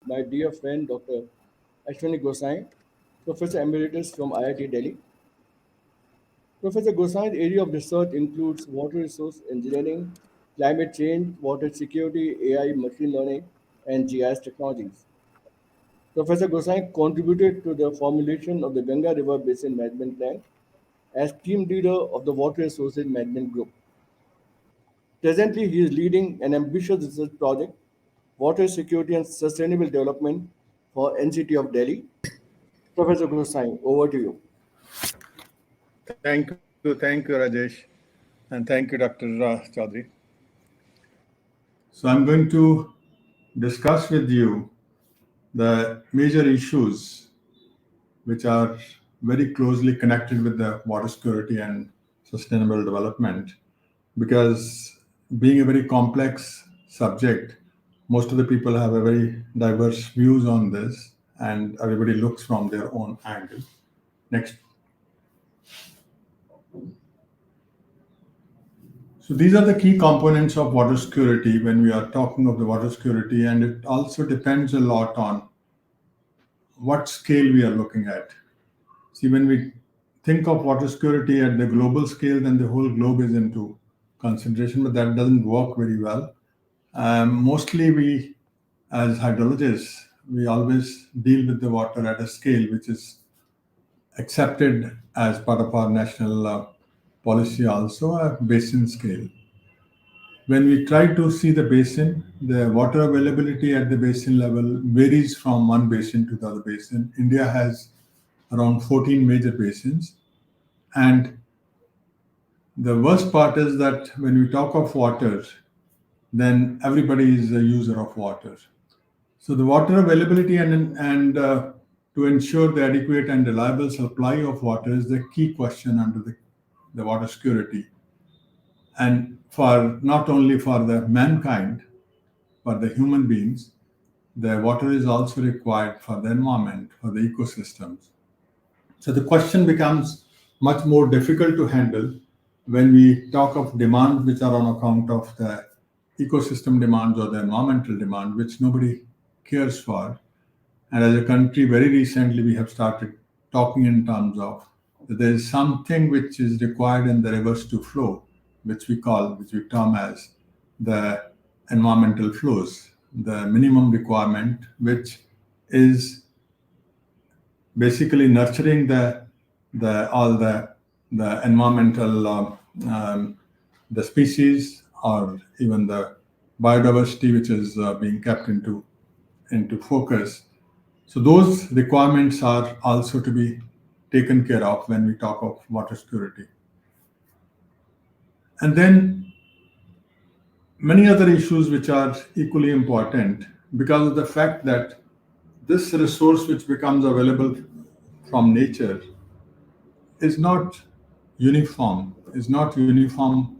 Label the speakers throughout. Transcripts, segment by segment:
Speaker 1: my dear friend Dr. Ashvani Gosain, Professor Emeritus from IIT Delhi. Professor Gosain's area of research includes water resource engineering, climate change, water security, AI, machine learning, and GIS technologies. Professor Gosain contributed to the formulation of the Ganga River Basin Management Plan as team leader of the Water Resources Management Group. Presently, he is leading an ambitious research project, Water Security and Sustainable Development for NCT of Delhi. Professor Gosain, over to you.
Speaker 2: Thank you, Rajesh, and thank you, Dr. Chaudhary. So I'm going to discuss with you the major issues which are very closely connected with the water security and sustainable development, because being a very complex subject, most of the people have a very diverse views on this, and everybody looks from their own angle. Next. So these are the key components of water security when we are talking of the water security, and it also depends a lot on what scale we are looking at. See, when we think of water security at the global scale, then the whole globe is into consideration, but that doesn't work very well. Mostly we, as hydrologists, we always deal with the water at a scale which is accepted as part of our national policy, also a basin scale. When we try to see the basin, the water availability at the basin level varies from one basin to the other basin. India has around 14 major basins. And the worst part is that when we talk of water, then everybody is a user of water. So the water availability and to ensure the adequate and reliable supply of water is the key question under the water security. And for not only for the mankind, for the human beings, the water is also required for the environment, for the ecosystems. So the question becomes much more difficult to handle when we talk of demands which are on account of the ecosystem demands or the environmental demand, which nobody cares for. And as a country, very recently we have started talking in terms of that there is something which is required in the rivers to flow, which we term as the environmental flows, the minimum requirement, which is basically nurturing the environmental the species or even the biodiversity which is being kept into focus. So those requirements are also to be taken care of when we talk of water security. And then many other issues which are equally important because of the fact that this resource which becomes available from nature is not uniform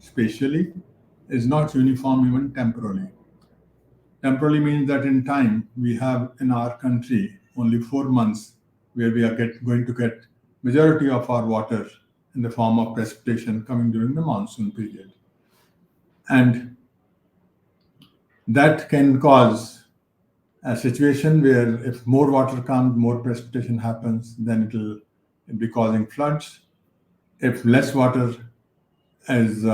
Speaker 2: spatially, is not uniform even temporally. Temporally means that in time we have in our country only 4 months where we are going to get majority of our water in the form of precipitation coming during the monsoon period. And that can cause a situation where if more water comes, more precipitation happens, then it will be causing floods. If less water is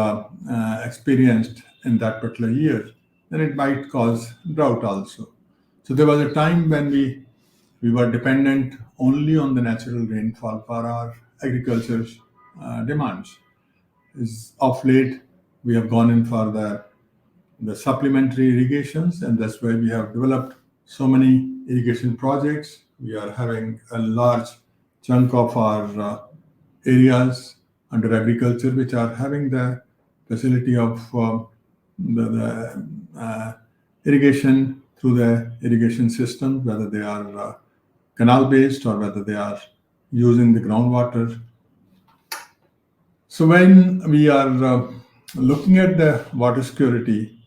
Speaker 2: experienced in that particular year, then it might cause drought also. So there was a time when we were dependent only on the natural rainfall for our agriculture demands. Of late, we have gone in for the supplementary irrigations, and that's why we have developed so many irrigation projects. We are having a large chunk of our areas under agriculture which are having the facility of the irrigation through the irrigation system, whether they are canal based or whether they are using the groundwater. So when we are looking at the water security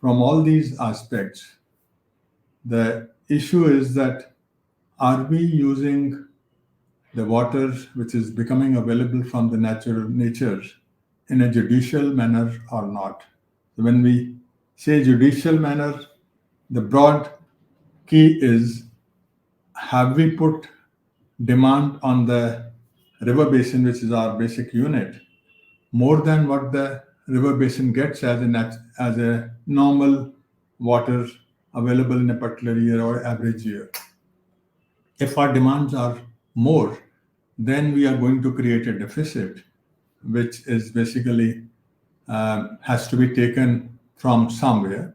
Speaker 2: from all these aspects, the issue is that are we using the water which is becoming available from the nature in a judicial manner or not? So when we say judicial manner, the broad key is, have we put demand on the river basin, which is our basic unit, more than what the river basin gets as as a normal water available in a particular year or average year. If our demands are more, then we are going to create a deficit, which is basically has to be taken from somewhere.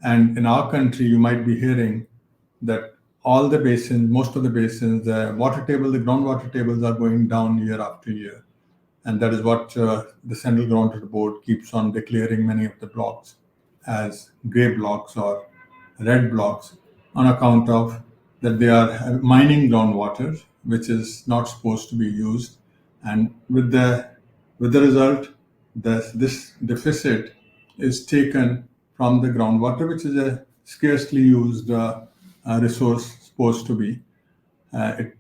Speaker 2: And in our country, you might be hearing that all the basins, most of the basins, the water table, the groundwater tables are going down year after year. And that is what the Central Groundwater Board keeps on declaring many of the blocks as gray blocks or red blocks on account of that they are mining groundwater, which is not supposed to be used, and with the result, this deficit is taken from the groundwater, which is a scarcely used resource supposed to be. It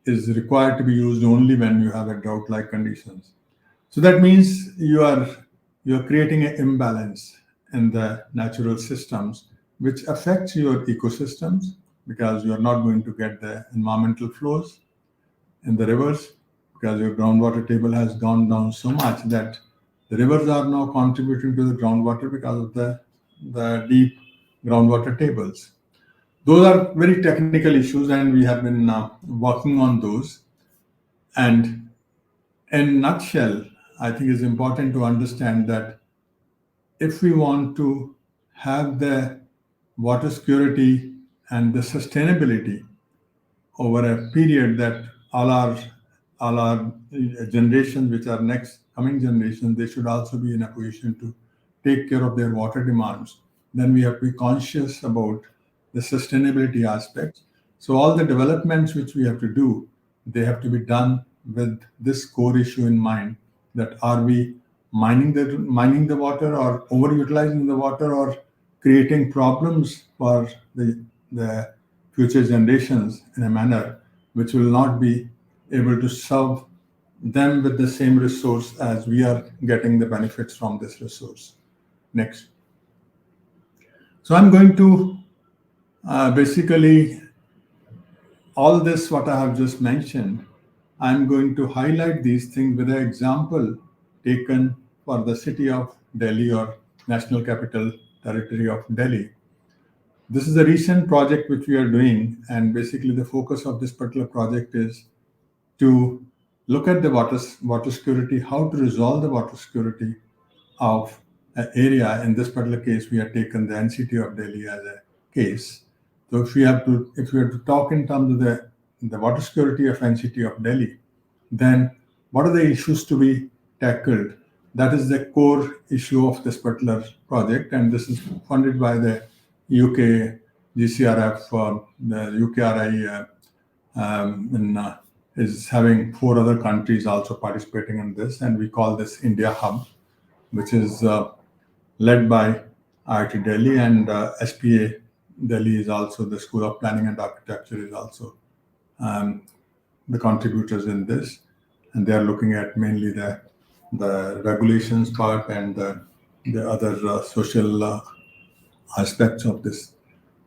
Speaker 2: is required to be used only when you have a drought-like conditions. So that means you are creating an imbalance in the natural systems, which affects your ecosystems because you are not going to get the environmental flows in the rivers because your groundwater table has gone down so much that the rivers are now contributing to the groundwater because of the deep groundwater tables. Those are very technical issues, and we have been working on those. And in a nutshell, I think it's important to understand that if we want to have the water security and the sustainability over a period that all our generations, which are next coming generations, they should also be in a position to take care of their water demands. Then we have to be conscious about the sustainability aspects. So all the developments which we have to do, they have to be done with this core issue in mind: that are we mining the water or overutilizing the water or creating problems for the future generations in a manner which will not be able to serve them with the same resource as we are getting the benefits from this resource. Next. So I'm going to basically all this what I have just mentioned, I'm going to highlight these things with an example taken for the city of Delhi or National Capital Territory of Delhi. This is a recent project which we are doing, and basically the focus of this particular project is to look at the water security, how to resolve the water security of an area. In this particular case, we have taken the NCT of Delhi as a case. So if we have to talk in terms of the water security of NCT of Delhi, then what are the issues to be tackled? That is the core issue of this particular project, and this is funded by the UK GCRF, the UKRI, is having four other countries also participating in this, and we call this India Hub, which is led by IIT Delhi, and SPA Delhi is also the School of Planning and Architecture is also um, the contributors in this, and they are looking at mainly the regulations part and the other social aspects of this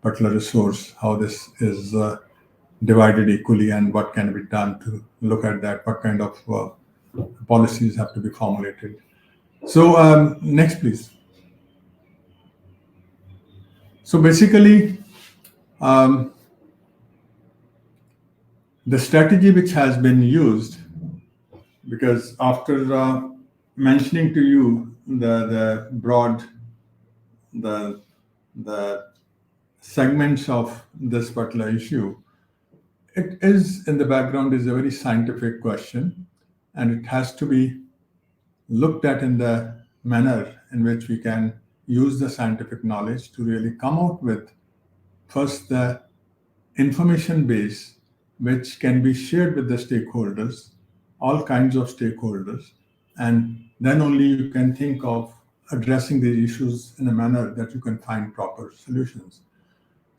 Speaker 2: particular resource, how this is divided equally, and what can be done to look at that, what kind of policies have to be formulated. So next, please. So basically, um, the strategy which has been used, because after mentioning to you the broad the the segments of this particular issue, it is in the background is a very scientific question, and it has to be looked at in the manner in which we can use the scientific knowledge to really come out with first the information base which can be shared with the stakeholders, all kinds of stakeholders, and then only you can think of addressing these issues in a manner that you can find proper solutions.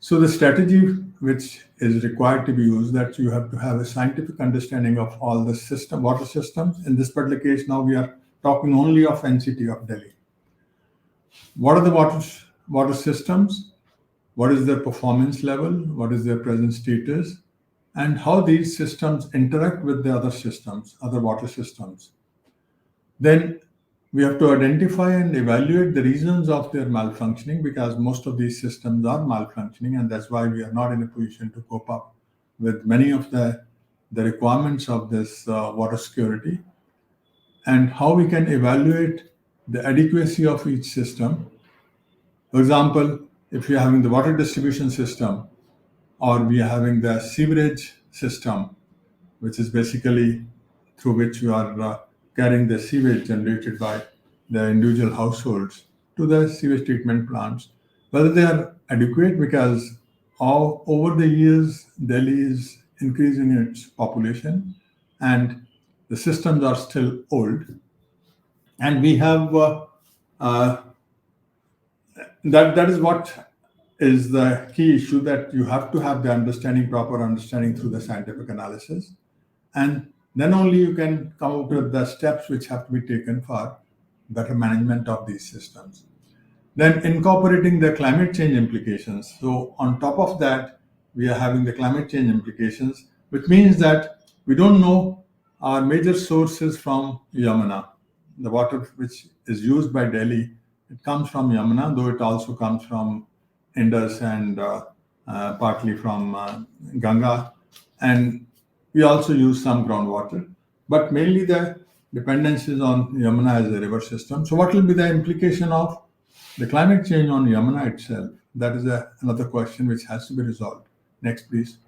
Speaker 2: So the strategy which is required to be used, that you have to have a scientific understanding of all the water systems. In this particular case, now we are talking only of NCT of Delhi. What are the water systems? what is their performance level, what is their present status, and how these systems interact with the other systems, other water systems. Then we have to identify and evaluate the reasons of their malfunctioning, because most of these systems are malfunctioning, and that's why we are not in a position to cope up with many of the requirements of this water security, and how we can evaluate the adequacy of each system. For example, if you're having the water distribution system, or we are having the sewerage system, which is basically through which you are carrying the sewage generated by the individual households to the sewage treatment plants, whether they are adequate, because all over the years Delhi is increasing its population and the systems are still old, and we have uh, that is what is the key issue, that you have to have the understanding, proper understanding through the scientific analysis, and then only you can come up with the steps which have to be taken for better management of these systems. Then incorporating the climate change implications. So on top of that, we are having the climate change implications, which means that we don't know our major sources from Yamuna. The water which is used by Delhi, it comes from Yamuna, though it also comes from Indus and partly from Ganga, and we also use some groundwater, but mainly the dependence is on Yamuna as a river system. So, what will be the implication of the climate change on Yamuna itself? That is another question which has to be resolved. Next, please.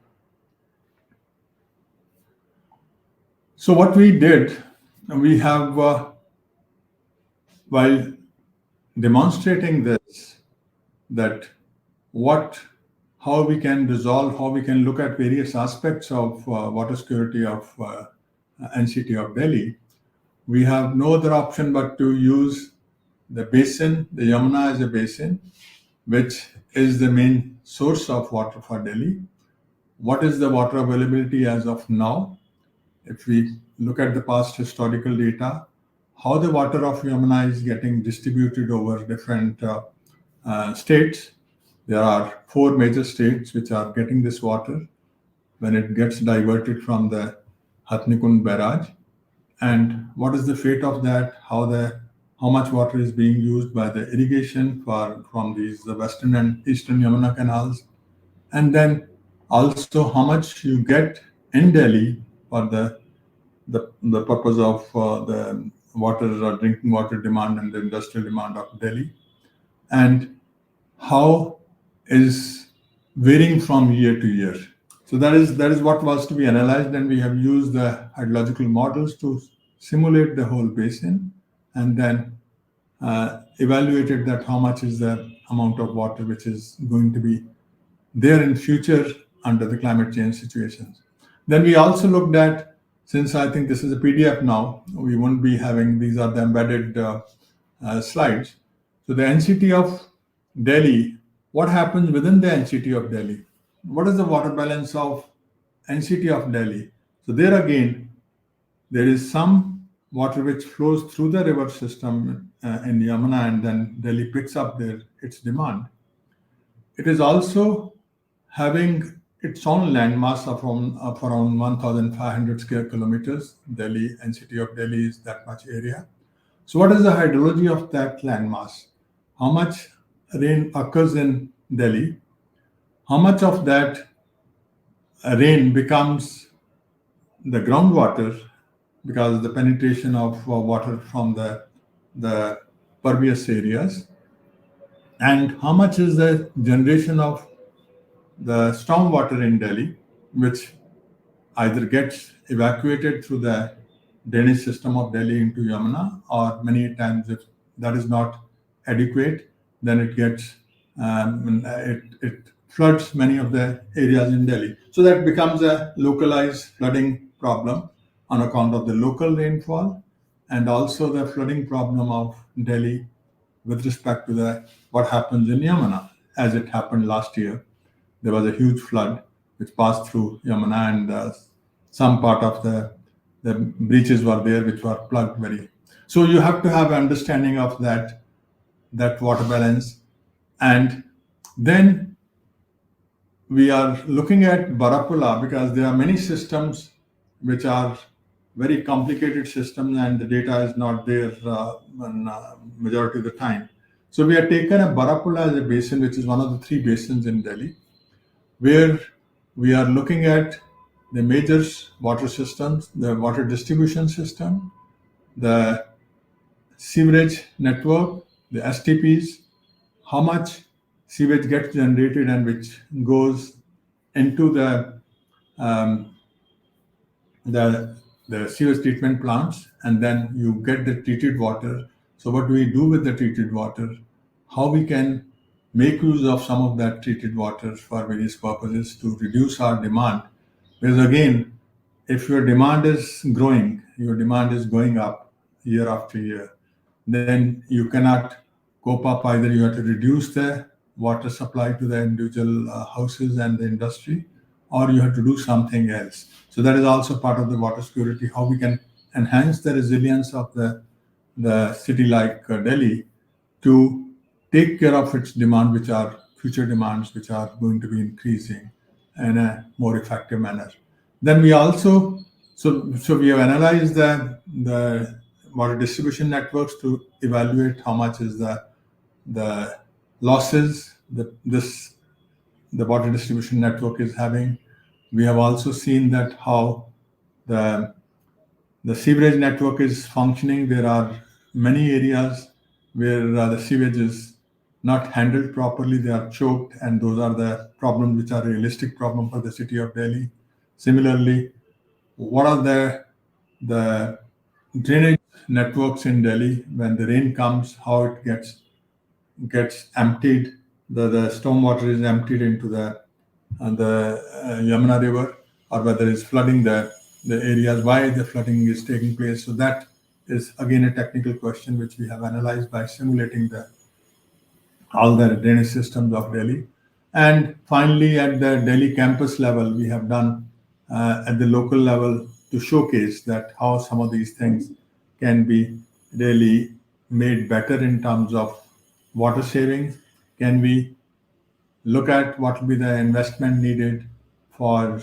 Speaker 2: So, what we did, we have, while demonstrating this, that what how we can resolve, how we can look at various aspects of water security of NCT of Delhi, we have no other option but to use the basin, the Yamuna as a basin, which is the main source of water for Delhi. What is the water availability as of now? If we look at the past historical data, how the water of Yamuna is getting distributed over different states. There are four major states which are getting this water when it gets diverted from the Hatnikund barrage. And what is the fate of that? How much water is being used by the irrigation from these the western and eastern Yamuna canals, and then also how much you get in Delhi for the purpose of the drinking water demand and the industrial demand of Delhi, and how is varying from year to year. So that is what was to be analyzed, and we have used the hydrological models to simulate the whole basin, and then evaluated that how much is the amount of water which is going to be there in future under the climate change situations. Then we also looked at, since I think this is a PDF now, we won't be having, these are the embedded slides. So the NCT of Delhi, what happens within the NCT of Delhi? What is the water balance of NCT of Delhi? So there again, there is some water which flows through the river system in Yamuna, and then Delhi picks up its demand. It is also having its own landmass of around 1,500 square kilometers. Delhi, NCT of Delhi is that much area. So, what is the hydrology of that landmass? How much rain occurs in Delhi? How much of that rain becomes the groundwater, because of the penetration of water from the pervious areas, and how much is the generation of the stormwater in Delhi, which either gets evacuated through the drainage system of Delhi into Yamuna, or many times if that is not adequate, then it floods many of the areas in Delhi. So that becomes a localized flooding problem on account of the local rainfall, and also the flooding problem of Delhi with respect to the what happens in Yamuna, as it happened last year. There was a huge flood which passed through Yamuna, and some part of the breaches were there which were plugged very. So you have to have understanding of that water balance, and then we are looking at Barapula because there are many systems which are very complicated systems and the data is not there majority of the time. So we have taken a Barapula as a basin, which is one of the three basins in Delhi, where we are looking at the major water systems, the water distribution system, the sewerage network, the STPs, how much sewage gets generated and which goes into um, the the sewage treatment plants, and then you get the treated water. So what do we do with the treated water? How we can make use of some of that treated water for various purposes to reduce our demand? Because again, if your demand is growing, your demand is going up year after year, then you cannot cope up. Either you have to reduce the water supply to the individual houses and the industry, or you have to do something else. So that is also part of the water security, how we can enhance the resilience of the city like Delhi to take care of its demand, which are future demands, which are going to be increasing in a more effective manner. Then we also, so we have analyzed the water distribution networks to evaluate how much is the losses that the water distribution network is having. We have also seen that how the the sewerage network is functioning. There are many areas where the sewage is not handled properly. They are choked, and those are the problems which are a realistic problem for the city of Delhi. Similarly, what are the drainage networks in Delhi when the rain comes? How it gets emptied? The stormwater is emptied into the Yamuna River, or whether it's flooding the areas, why the flooding is taking place. So that is again a technical question which we have analyzed by simulating the all the drainage systems of Delhi. And finally, at the Delhi campus level, we have done at the local level to showcase that how some of these things can be really made better in terms of water savings. Can we look at what will be the investment needed for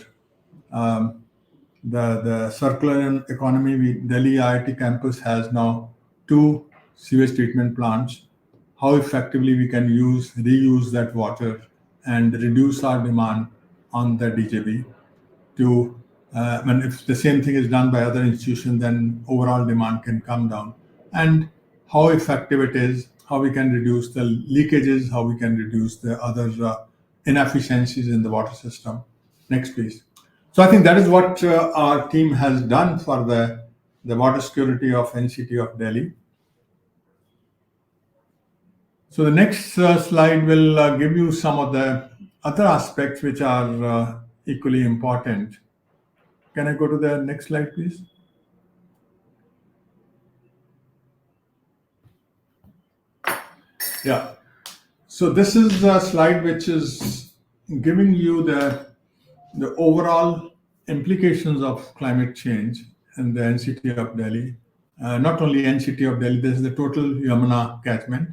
Speaker 2: um, the circular economy? Delhi IIT campus has now two sewage treatment plants. How effectively we can reuse that water and reduce our demand on the DJB to and if the same thing is done by other institutions, then overall demand can come down. And how effective it is, how we can reduce the leakages, how we can reduce the other inefficiencies in the water system. Next, please. So I think that is what our team has done for the water security of NCT of Delhi. So the next slide will give you some of the other aspects which are equally important. Can I go to the next slide, please? Yeah. So this is a slide which is giving you the overall implications of climate change in the NCT of Delhi. Not only NCT of Delhi, this is the total Yamuna catchment.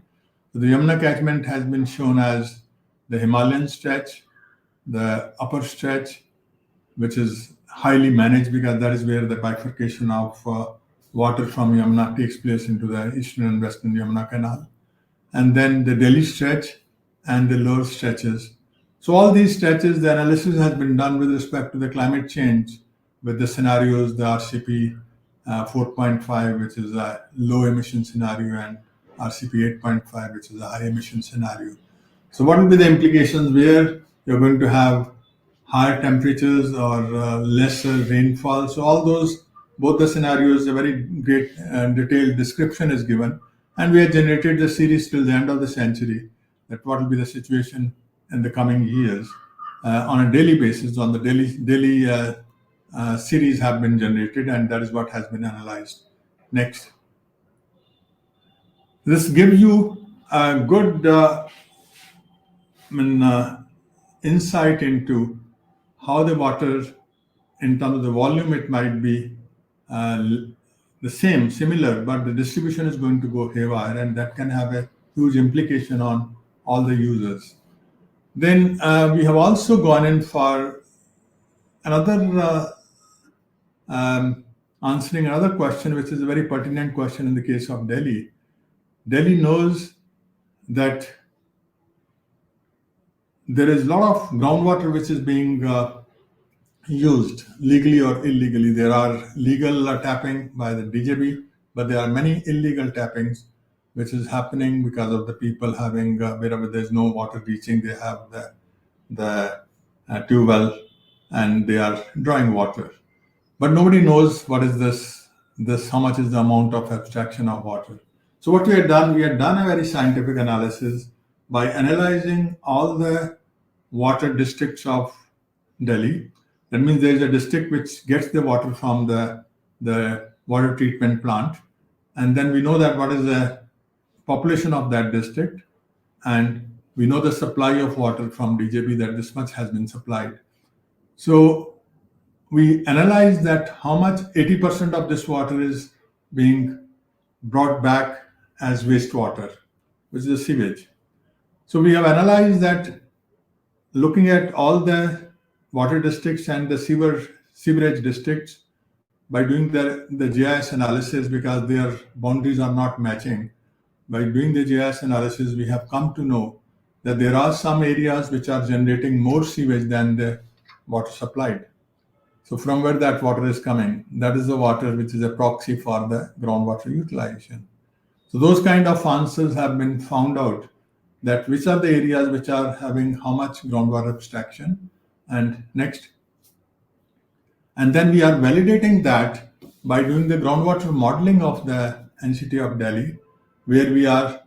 Speaker 2: So the Yamuna catchment has been shown as the Himalayan stretch, the upper stretch, which is highly managed because that is where the bifurcation of water from Yamuna takes place into the eastern and western Yamuna canal, and then the Delhi stretch and the lower stretches. So all these stretches, the analysis has been done with respect to the climate change with the scenarios, the RCP 4.5, which is a low emission scenario, and RCP 8.5, which is a high emission scenario. So what will be the implications where you're going to have higher temperatures or lesser rainfall? So all those, both the scenarios, a very great detailed description is given, and we have generated the series till the end of the century. That what will be the situation in the coming years on a daily basis. On the daily series have been generated, and that is what has been analyzed. Next, this gives you a good I mean, insight into how the water, in terms of the volume, it might be uh, the same, similar, but the distribution is going to go haywire, and that can have a huge implication on all the users. Then we have also gone in for another um, answering another question, which is a very pertinent question in the case of Delhi. Delhi knows that there is a lot of groundwater which is being used legally or illegally. There are legal tapping by the DJB, but there are many illegal tappings which is happening because of the people having wherever there's no water reaching, they have the tube well and they are drawing water. But nobody knows what is this how much is the amount of abstraction of water. So what we had done a very scientific analysis by analyzing all the water districts of Delhi. That means there is a district which gets the water from the water treatment plant, and then we know that what is the population of that district, and we know the supply of water from DJB, that this much has been supplied. So we analyze that how much 80% of this water is being brought back as wastewater, which is a sewage. So we have analyzed that, looking at all the water districts and the sewerage districts, by doing the GIS analysis, because their boundaries are not matching. By doing the GIS analysis, we have come to know that there are some areas which are generating more sewage than the water supplied. So from where that water is coming, that is the water which is a proxy for the groundwater utilization. So those kind of answers have been found out, that which are the areas which are having how much groundwater abstraction. And next, and then we are validating that by doing the groundwater modeling of the NCT of Delhi, where we are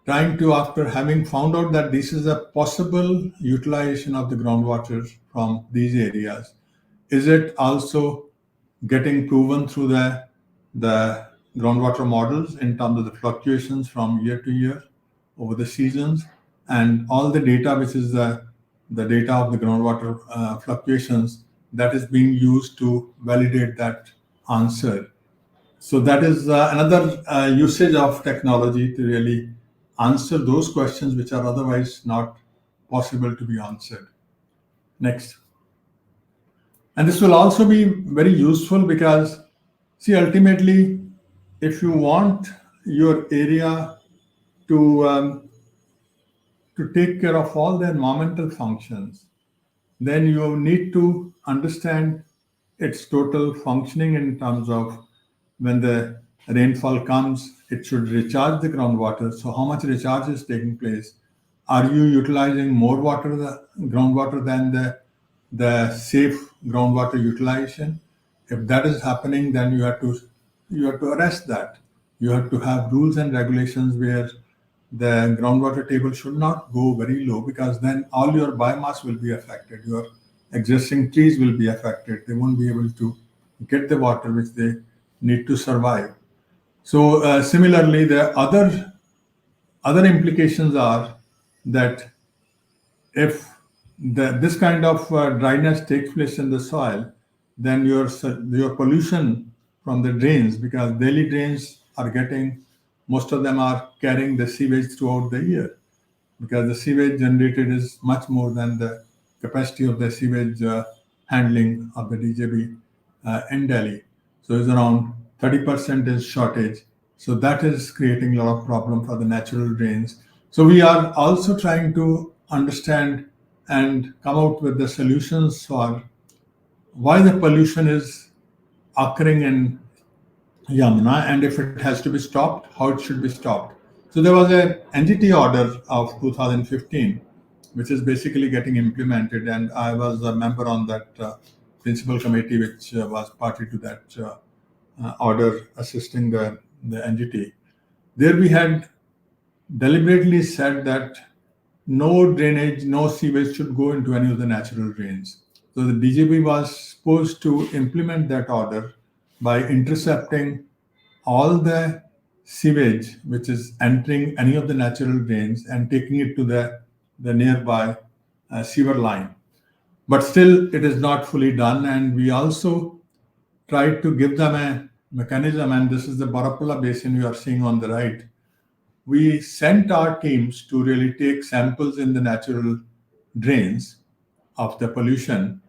Speaker 2: trying to, after having found out that this is a possible utilization of the groundwater from these areas, is it also getting proven through the groundwater models in terms of the fluctuations from year to year over the seasons, and all the data which is the data of the groundwater fluctuations that is being used to validate that answer. So that is another usage of technology to really answer those questions which are otherwise not possible to be answered. Next. And this will also be very useful because, see, ultimately, if you want your area to to take care of all the environmental functions, then you need to understand its total functioning in terms of, when the rainfall comes, it should recharge the groundwater. So, how much recharge is taking place? Are you utilizing more water, the groundwater, than the safe groundwater utilization? If that is happening, then you have to arrest that. You have to have rules and regulations where the groundwater table should not go very low, because then all your biomass will be affected. Your existing trees will be affected. They won't be able to get the water which they need to survive. So similarly, the other implications are that if this kind of dryness takes place in the soil, then your pollution from the drains, because daily drains are getting, most of them are carrying the sewage throughout the year, because the sewage generated is much more than the capacity of the sewage handling of the DJB in Delhi. So it's around 30% is shortage. So that is creating a lot of problem for the natural drains. So we are also trying to understand and come out with the solutions for why the pollution is occurring in Yamuna, and if it has to be stopped, how it should be stopped. So there was a NGT order of 2015, which is basically getting implemented, and I was a member on that principal committee, which was party to that order assisting the NGT. There we had deliberately said that no drainage, no sewage should go into any of the natural drains. So the DGB was supposed to implement that order by intercepting all the sewage which is entering any of the natural drains and taking it to the nearby sewer line. But still, it is not fully done, and we also tried to give them a mechanism, and this is the Barapula basin you are seeing on the right. We sent our teams to really take samples in the natural drains of the pollution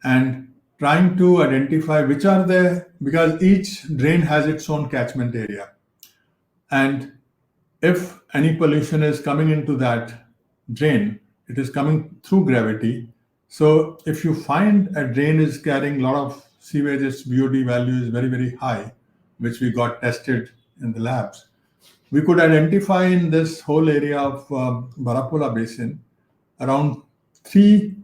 Speaker 2: and trying to identify which are the, because each drain has its own catchment area. And if any pollution is coming into that drain, it is coming through gravity. So if you find a drain is carrying a lot of sewage, its BOD value is very, very high, which we got tested in the labs. We could identify in this whole area of Barapola Basin around three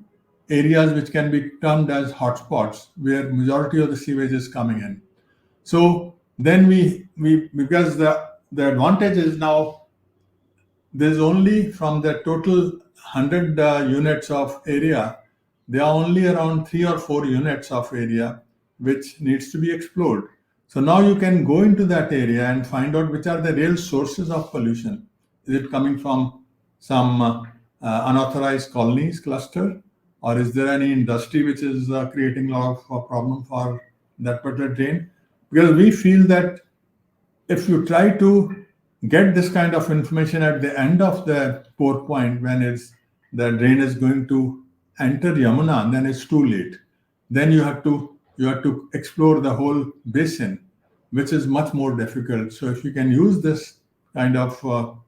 Speaker 2: areas which can be termed as hotspots where majority of the sewage is coming in. So then we because the advantage is now there's only from the total 100 units of area, there are only around 3 or 4 units of area which needs to be explored. So now you can go into that area and find out which are the real sources of pollution. Is it coming from some unauthorized colonies cluster, or is there any industry which is creating a lot of problem for that particular drain? Because we feel that if you try to get this kind of information at the end of the pour point when it's the drain is going to enter Yamuna, then it's too late. Then you have to explore the whole basin, which is much more difficult. So if you can use this kind of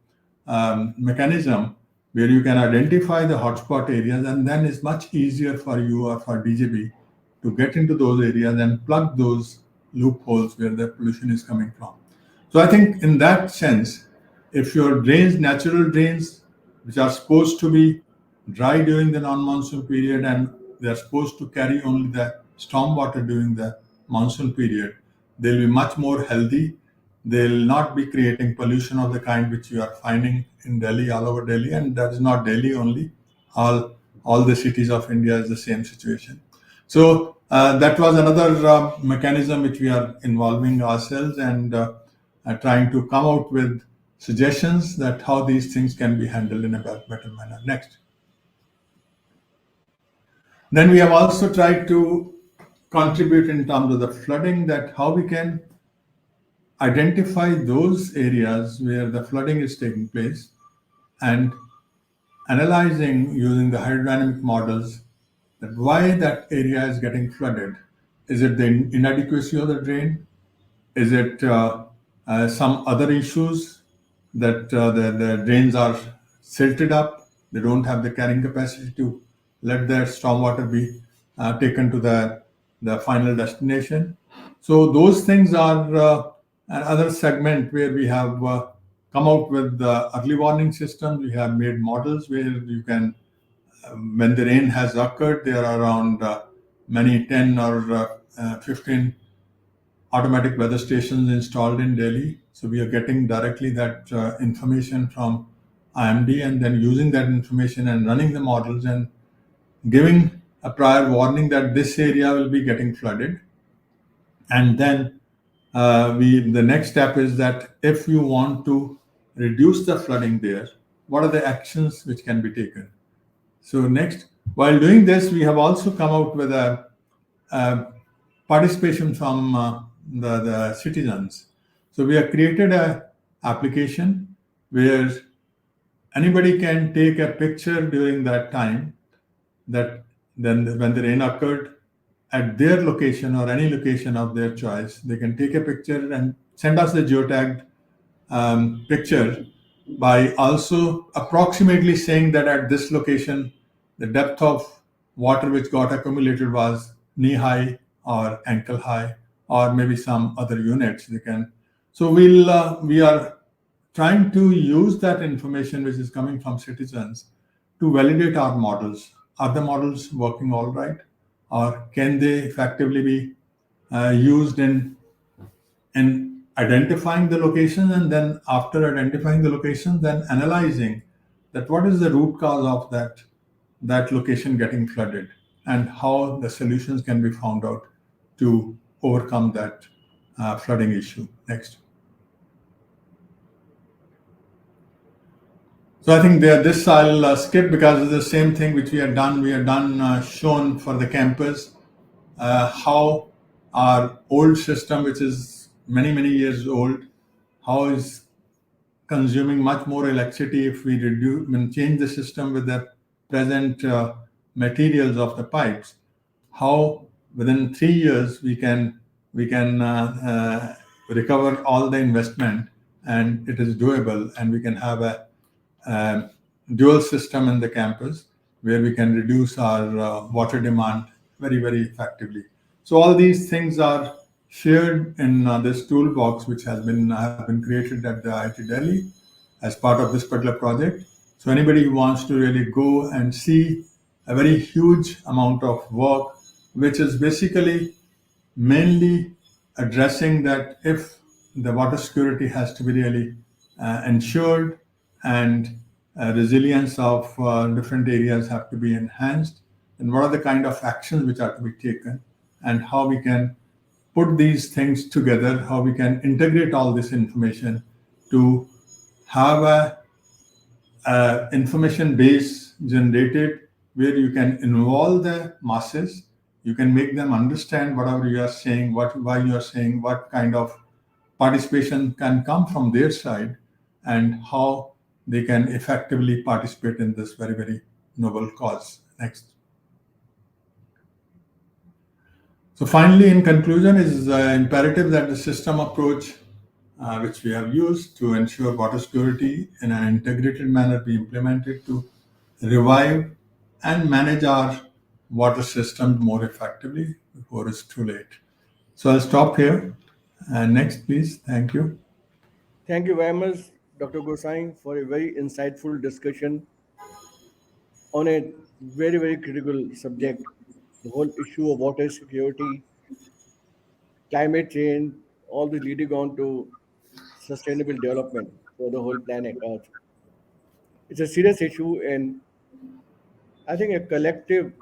Speaker 2: mechanism where you can identify the hotspot areas, and then it's much easier for you or for DJB to get into those areas and plug those loopholes where the pollution is coming from. So I think in that sense, if your drains, natural drains, which are supposed to be dry during the non-monsoon period and they are supposed to carry only the storm water during the monsoon period, they'll be much more healthy. They'll not be creating pollution of the kind which you are finding in Delhi, all over Delhi, and that is not Delhi only. All the cities of India is the same situation. So that was another mechanism which we are involving ourselves and trying to come out with suggestions that how these things can be handled in a better manner. Next. Then we have also tried to contribute in terms of the flooding, that how we can identify those areas where the flooding is taking place and analyzing using the hydrodynamic models that why that area is getting flooded. Is it the inadequacy of the drain? Is it some other issues that the drains are silted up? They don't have the carrying capacity to let their stormwater be taken to the final destination. So those things are another segment where we have come out with early warning systems. We have made models where you can, when the rain has occurred, there are around many 10 or 15 automatic weather stations installed in Delhi. So we are getting directly that information from IMD and then using that information and running the models and giving a prior warning that this area will be getting flooded. And then the next step is that if you want to reduce the flooding there, what are the actions which can be taken? So next, while doing this, we have also come out with a participation from the citizens. So we have created a application where anybody can take a picture during that time, that then when the rain occurred at their location or any location of their choice, they can take a picture and send us the geotagged picture by also approximately saying that at this location, the depth of water which got accumulated was knee high or ankle high, or maybe some other units they can. So we are trying to use that information which is coming from citizens to validate our models. Are the models working all right, or can they effectively be used in identifying the location, and then after identifying the location, then analyzing that what is the root cause of that location getting flooded and how the solutions can be found out to overcome that flooding issue. Next. So I think this I'll skip because it's the same thing which we had done. We had done shown for the campus how our old system, which is many years old, how is consuming much more electricity if we reduce and change the system with the present materials of the pipes, how within 3 years we can recover all the investment, and it is doable, and we can have a dual system in the campus where we can reduce our water demand very effectively. So all these things are shared in this toolbox, which has been created at the IIT Delhi as part of this particular project. So anybody who wants to really go and see a very huge amount of work, which is basically mainly addressing that if the water security has to be really ensured, and resilience of different areas have to be enhanced, and what are the kind of actions which are to be taken, and how we can put these things together, how we can integrate all this information to have a information base generated where you can involve the masses, you can make them understand whatever you are saying, why you are saying, what kind of participation can come from their side, and how they can effectively participate in this very noble cause. Next. So finally, in conclusion, it is imperative that the system approach which we have used to ensure water security in an integrated manner be implemented to revive and manage our water system more effectively before it's too late. So I'll stop here. Next, please. Thank you.
Speaker 1: Thank you very much, Dr. Gosain, for a very insightful discussion on a very critical subject, the whole issue of water security, climate change, all this leading on to sustainable development for the whole planet Earth. It's a serious issue, and I think a collective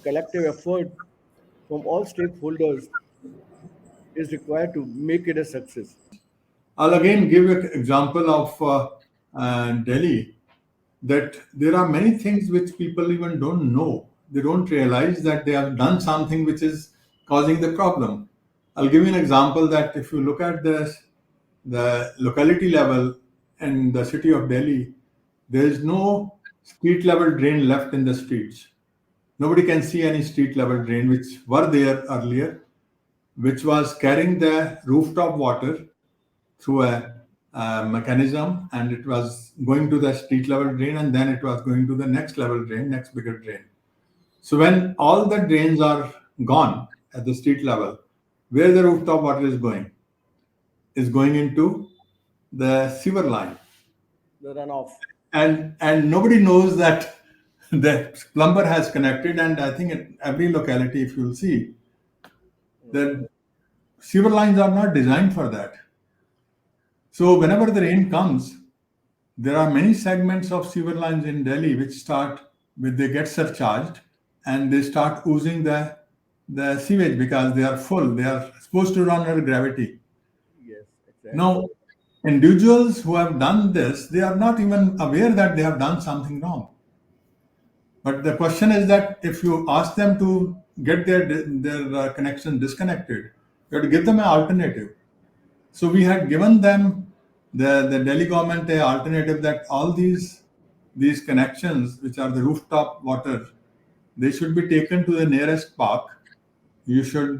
Speaker 1: effort from all stakeholders is required to make it a success.
Speaker 2: I'll again give an example of Delhi, that there are many things which people even don't know. They don't realize that they have done something which is causing the problem. I'll give you an example that if you look at the locality level in the city of Delhi, there is no street level drain left in the streets. Nobody can see any street level drain which were there earlier, which was carrying the rooftop water through a mechanism, and it was going to the street level drain, and then it was going to the next level drain, next bigger drain. So when all the drains are gone at the street level, where the rooftop water is going into the sewer line,
Speaker 1: The runoff.
Speaker 2: and nobody knows that the plumber has connected. And I think in every locality, if you'll see, the sewer lines are not designed for that. So whenever the rain comes, there are many segments of sewer lines in Delhi which start with they get surcharged, and they start oozing the sewage because they are full. They are supposed to run under gravity.
Speaker 1: Yes, exactly.
Speaker 2: Now, individuals who have done this, they are not even aware that they have done something wrong. But the question is that if you ask them to get their connection disconnected, you have to give them an alternative. So we had given them, the Delhi government, a alternative that all these connections, which are the rooftop water, they should be taken to the nearest park. You should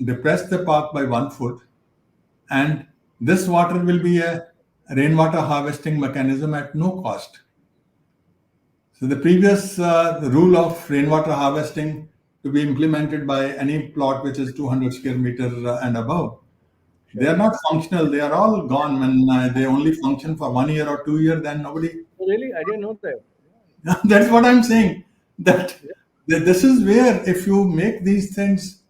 Speaker 2: depress the park by 1 foot, and this water will be a rainwater harvesting mechanism at no cost. So the previous rule of rainwater harvesting to be implemented by any plot which is 200 square meter and above, they
Speaker 1: Sure.
Speaker 2: are not functional. They are all gone when they only function for 1 year or 2 year. Then nobody.
Speaker 1: Oh, really? I didn't know that.
Speaker 2: That's what I'm saying. That,
Speaker 1: Yeah.
Speaker 2: that this is where if you make these things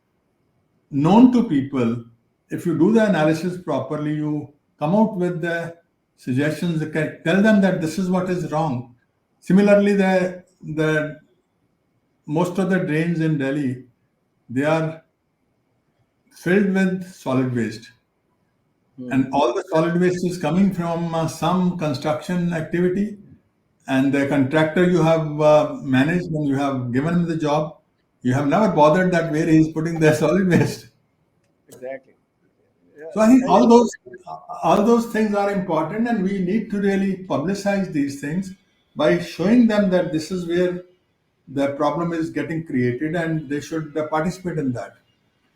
Speaker 2: known to people, if you do the analysis properly, you come out with the suggestions. Tell them that this is what is wrong. Similarly, the most of the drains in Delhi, they are filled with solid waste, and
Speaker 1: Hmm.
Speaker 2: all the solid waste is coming from some construction activity, and the contractor you have managed when you have given him the job, you have never bothered that where he is putting the solid waste.
Speaker 1: Exactly. Yeah.
Speaker 2: So I think
Speaker 1: And
Speaker 2: all those things are important, and we need to really publicize these things by showing them that this is where the problem is getting created and they should participate in that.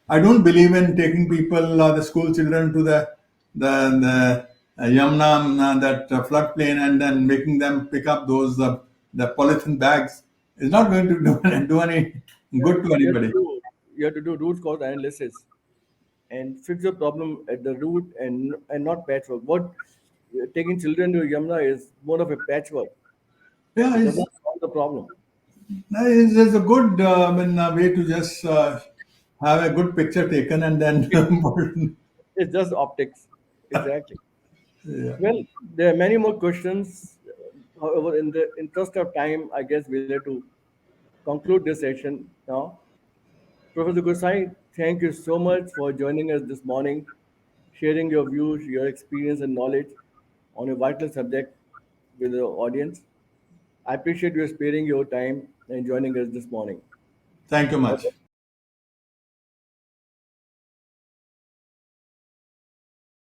Speaker 2: I don't believe in taking people, the school children, to the Yamuna, that floodplain, and then making them pick up those the polythene bags. It's not going to do any
Speaker 1: Yeah,
Speaker 2: good to anybody.
Speaker 1: you have to do root cause analysis and fix the problem at the root and not patchwork. What taking children to Yamuna is more of a patchwork.
Speaker 2: Yeah,
Speaker 1: It does not solve the problem.
Speaker 2: it's a good way to just have a good picture taken and then.
Speaker 1: It's just optics. Exactly.
Speaker 2: Yeah.
Speaker 1: Well, there are many more questions. However, in the interest of time, I guess we'll have to conclude this session now. Professor Gosai, thank you so much for joining us this morning, sharing your views, your experience, and knowledge on a vital subject with the audience. I appreciate you sparing your time and joining us this morning.
Speaker 2: Thank you
Speaker 1: God
Speaker 2: much.